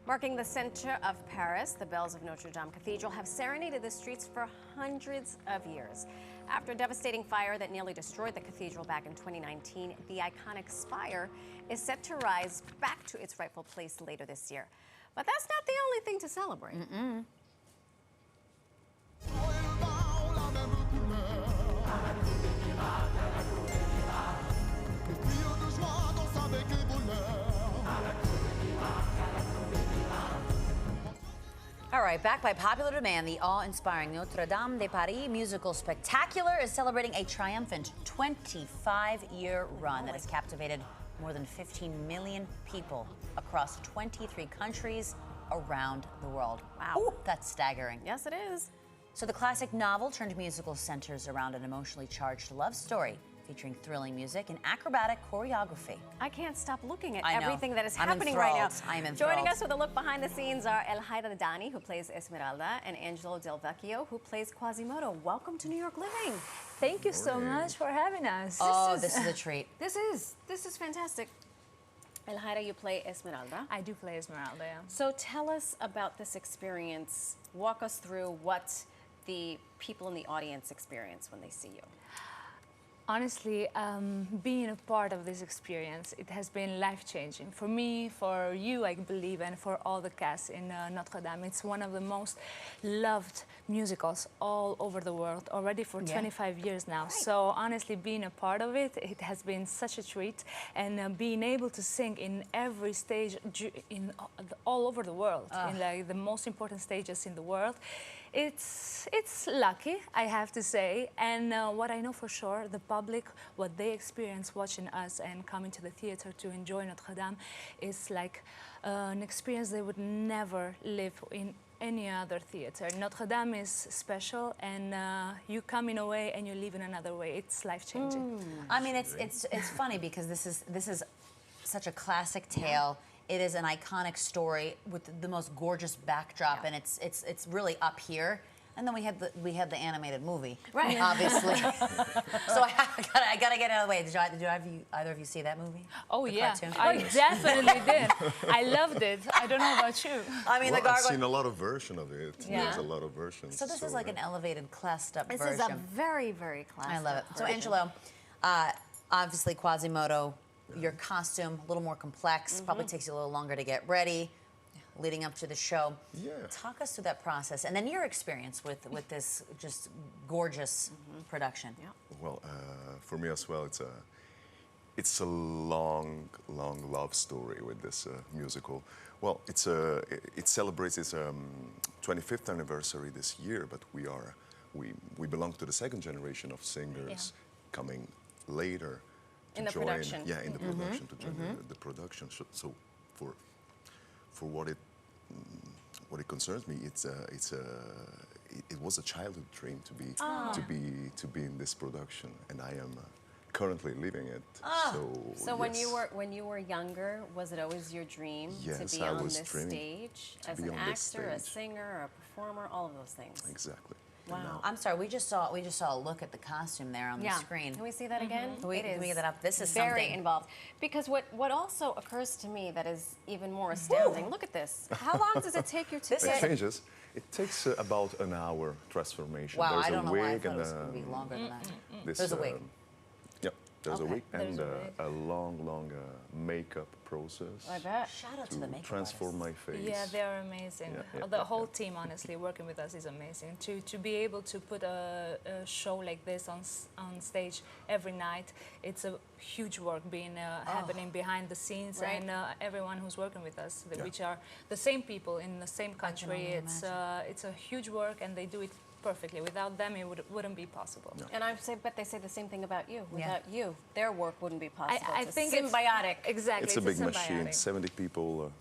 Marking the center of Paris, the bells of Notre Dame Cathedral have serenaded the streets for hundreds of years. After a devastating fire that nearly destroyed the cathedral back in 2019, the iconic spire is set to rise back to its rightful place later this year. But that's not the only thing to celebrate. All right, back by popular demand, the awe-inspiring Notre Dame de Paris musical spectacular is celebrating a triumphant 25-year run that has captivated more than 15 million people across 23 countries around the world. Wow, ooh, that's staggering. Yes, it is. So the classic novel turned musical centers around an emotionally charged love story featuring thrilling music and acrobatic choreography. I can't stop looking at everything that is I'm happening enthralled. right now. I am enthralled. Joining us with a look behind the scenes are Elhaida Dani, who plays Esmeralda, and Angelo Del Vecchio, who plays Quasimodo. Welcome to New York Living. Thank you so much for having us. This is a treat. This is fantastic. Elhaida, you play Esmeralda. I do play Esmeralda, yeah. So tell us about this experience. Walk us through what the people in the audience experience when they see you. Honestly, being a part of this experience, it has been life-changing. For me, for you, I believe, and for all the cast in Notre Dame. It's one of the most loved musicals all over the world, already for 25 years now. Right. So honestly, being a part of it, it has been such a treat. And being able to sing in every stage, all over the world, in like the most important stages in the world, it's lucky, I have to say. And what I know for sure, the public, what they experience watching us and coming to the theater to enjoy Notre Dame is like an experience they would never live in any other theater. Notre Dame is special, and you come in a way and you leave in another way. It's life-changing. I mean, it's funny because this is such a classic tale. It is an iconic story with the most gorgeous backdrop, and it's really up here. And then we had the animated movie, right? Obviously. So I gotta get out of the way. Did either of you see that movie? Oh yeah, cartoon? I definitely did. I loved it. I don't know about you. I mean, I've seen a lot of versions of it. Yeah. There's a lot of versions. So this is like an elevated, classed-up version. This is a very, very classy. I love it. So Angelo, obviously Quasimodo, your costume a little more complex. Probably takes you a little longer to get ready. Leading up to the show. Yeah. Talk us through that process, and then your experience with this just gorgeous production. Yeah. Well, for me as well, it's a long love story with this musical. Well, it celebrates its 25th anniversary this year, but we belong to the second generation of singers coming later to in the join. Production. Yeah, in the production to join the production. So for what it concerns me, it was a childhood dream to be in this production, and I am currently living it. So when you were younger, was it always your dream to be on this stage as an actor, a singer, a performer, all of those things? Exactly. Wow. I'm sorry, we just saw a look at the costume there on the screen. Can we see that again? Can we get that up? This is very something involved. Because what also occurs to me that is even more astounding, look at this. How long does it take you to It changes. It takes about an hour transformation. Wow, There's I don't a know why I wig thought it and was going to be longer than that. there's a wig. Yeah, there's a wig and There's a wig. a long makeup process. I bet. Shout out to the makeup transform artists. my face. Yeah, they're amazing. Yeah, The whole team, honestly, working with us is amazing. To be able to put a show like this on stage every night, it's a huge work being happening behind the scenes, and everyone who's working with us, which are the same people in the same country. It's a huge work, and they do it perfectly. Without them, it wouldn't be possible. No. And bet they say the same thing about you. Without you, their work wouldn't be possible. I think symbiotic. Exactly. It's a big machine. 70 people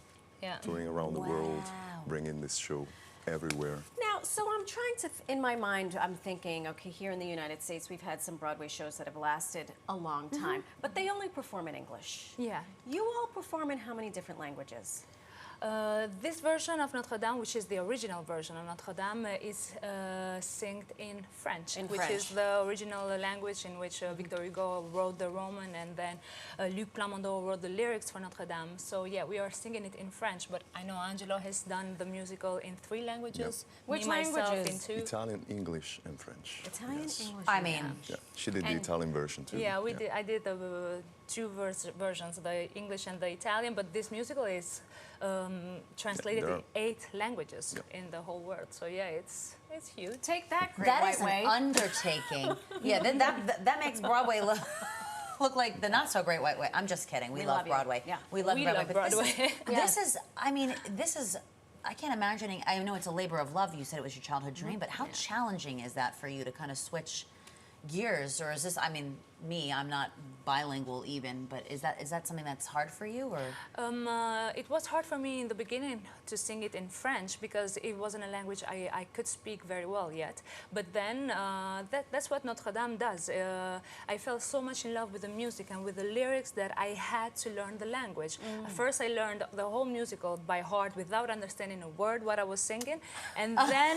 touring around the world, Wow. bringing this show everywhere. Now, so I'm trying to, in my mind, I'm thinking, okay, here in the United States, we've had some Broadway shows that have lasted a long time, but they only perform in English. Yeah. You all perform in how many different languages? This version of Notre Dame, which is the original version of Notre Dame, is sung in French, which is the original language in which Victor Hugo wrote the Roman, and then Luc Plamondon wrote the lyrics for Notre Dame. So yeah, we are singing it in French, but I know Angelo has done the musical in 3 languages. Yep. Which myself languages? In 2. Italian, English, and French. Italian, Yes. English. I mean, Yeah, she did the Italian version too. Yeah, we did. I did the 2 versions, the English and the Italian. But this musical is translated in 8 languages in the whole world. So yeah, it's huge. Take that, Great that White is an Way. undertaking. Yeah, that makes Broadway look like the not so great White Way. I'm just kidding. We love love you. Broadway. Yeah. We love We Broadway. love but Broadway. This is, I mean, this is. I can't imagine. I know it's a labor of love. You said it was your childhood dream, but how challenging is that for you to kind of switch gears? Or is this? I mean, I'm not bilingual even, but is that something that's hard for you, or? It was hard for me in the beginning to sing it in French because it wasn't a language I could speak very well yet. But then that's what Notre Dame does. I fell so much in love with the music and with the lyrics that I had to learn the language. First, I learned the whole musical by heart without understanding a word what I was singing, and then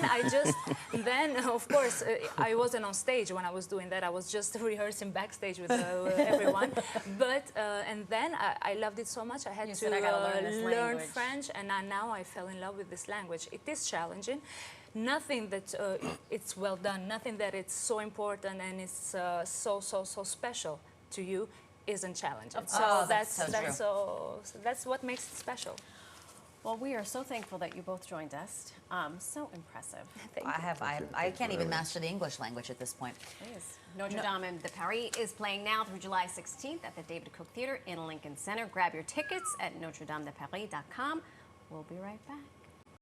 then of course I wasn't on stage when I was doing that. I was just rehearsing backstage with everyone. But and then I loved it so much. I had to learn French, and now I fell in love with this language. It is challenging. Nothing that it's well done. Nothing that it's so important and it's so special to you isn't challenging. So that's what makes it special. Well, we are so thankful that you both joined us. So impressive. Thank you. I can't even master the English language at this point. Please. Notre Dame de Paris is playing now through July 16th at the David Koch Theater in Lincoln Center. Grab your tickets at NotreDameDeParis.com. We'll be right back.